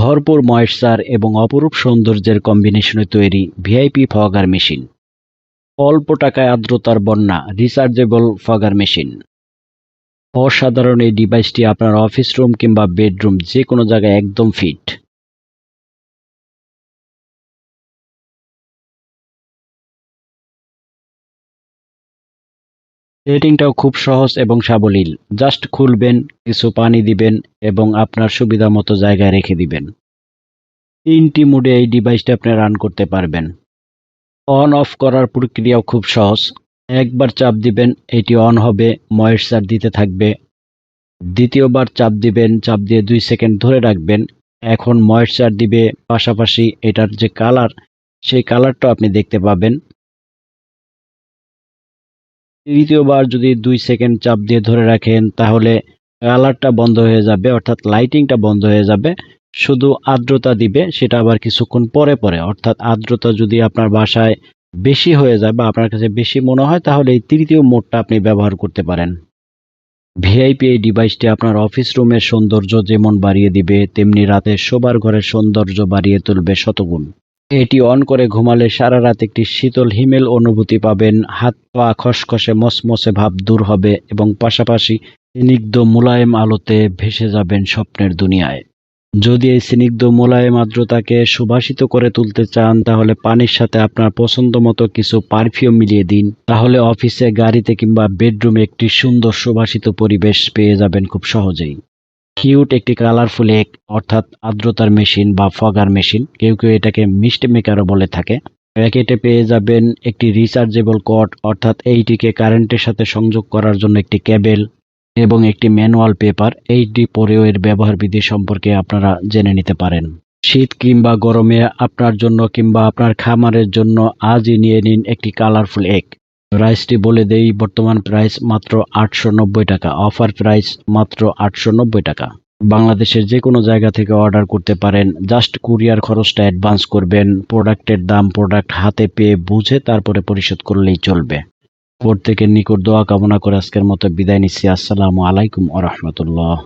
ভরপুর ময়েশ্চার এবং অপরূপ সৌন্দর্যের কম্বিনেশনে তৈরি ভিআইপি ফগার মেশিন। অল্প টাকায় আর্দ্রতার বন্যা রিচার্জেবল ফগার মেশিন। অসাধারণ এই ডিভাইসটি আপনার অফিস রুম কিংবা বেডরুম যে কোনো জায়গায় একদম ফিট। সেটিংটাও খুব সহজ এবং সাবলীল। জাস্ট খুলবেন, কিছু পানি দিবেন এবং আপনার সুবিধা মতো জায়গায় রেখে দিবেন। 3টি মোডে এই ডিভাইসটা আপনি রান করতে পারবেন। অন অফ করার প্রক্রিয়াও খুব সহজ। একবার চাপ দিবেন, এটি অন হবে, ময়েশ্চার দিতে থাকবে। দ্বিতীয়বার চাপ দিবেন, চাপ দিয়ে 2 সেকেন্ড ধরে রাখবেন। এখন ময়েশ্চার দিবে, পাশাপাশি এটার যে কালার, সেই কালারটাও আপনি দেখতে পাবেন। তৃতীয়বার যদি 2 সেকেন্ড চাপ দিয়ে ধরে রাখেন তাহলে কালারটা বন্ধ হয়ে যাবে, অর্থাৎ লাইটিংটা বন্ধ হয়ে যাবে। শুধু আর্দ্রতা দিবে, সেটা আবার কিছুক্ষণ পরে পরে। অর্থাৎ আর্দ্রতা যদি আপনার বাসায় বেশি হয়ে যায় বা আপনার কাছে বেশি মনে হয় তাহলে এই তৃতীয় মোডটা আপনি ব্যবহার করতে পারেন। ভিআইপি এই ডিভাইসটি আপনার অফিস রুমের সৌন্দর্য যেমন বাড়িয়ে দিবে, তেমনি রাতে শোবার ঘরের সৌন্দর্য বাড়িয়ে তুলবে শতগুণ। এটি অন করে ঘুমালে সারা রাত একটি শীতল হিমেল অনুভূতি পাবেন। হাত পা খসখসে মচমচে ভাব দূর হবে এবং পাশাপাশি স্নিগ্ধ মোলায়েম আলোতে ভেসে যাবেন স্বপ্নের দুনিয়ায়। যদি এই স্নিগ্ধ মোলায়েম আর্দ্রতাকে সুবাসিত করে তুলতে চান তাহলে পানির সাথে আপনার পছন্দ মতো কিছু পারফিউম মিলিয়ে দিন। তাহলে অফিসে, গাড়িতে কিংবা বেডরুমে একটি সুন্দর সুবাসিত পরিবেশ পেয়ে যাবেন খুব সহজেই। কিউট একটি কালারফুল এক, অর্থাৎ আর্দ্রতার মেশিন বা ফগার মেশিন, কেউ কেউ এটাকে মিস্ট মেকারও বলে থাকে। প্যাকেটে পেয়ে যাবেন একটি রিচার্জেবল কর্ড, অর্থাৎ এইটিকে কারেন্টের সাথে সংযোগ করার জন্য একটি কেবেল এবং একটি ম্যানুয়াল পেপার। এইটি পরেও এর ব্যবহার বিধি সম্পর্কে আপনারা জেনে নিতে পারেন। শীত কিংবা গরমে আপনার জন্য কিংবা আপনার খামারের জন্য আজই নিয়ে নিন একটি কালারফুল এক। প্রাইসটি বলে দেই, বর্তমান প্রাইস মাত্র 890 টাকা, অফার প্রাইস মাত্র 890 টাকা। বাংলাদেশের যে কোনো জায়গা থেকে অর্ডার করতে পারেন। জাস্ট কুরিয়ার খরচটা অ্যাডভান্স করবেন। প্রোডাক্টের দাম প্রোডাক্ট হাতে পেয়ে বুঝে তারপরে পরিশোধ করলেই চলবে। প্রত্যেকের নিকট দোয়া কামনা করে আজকের মতো বিদায় নিচ্ছি। আসসালামু আলাইকুম ওয়া রাহমাতুল্লাহ।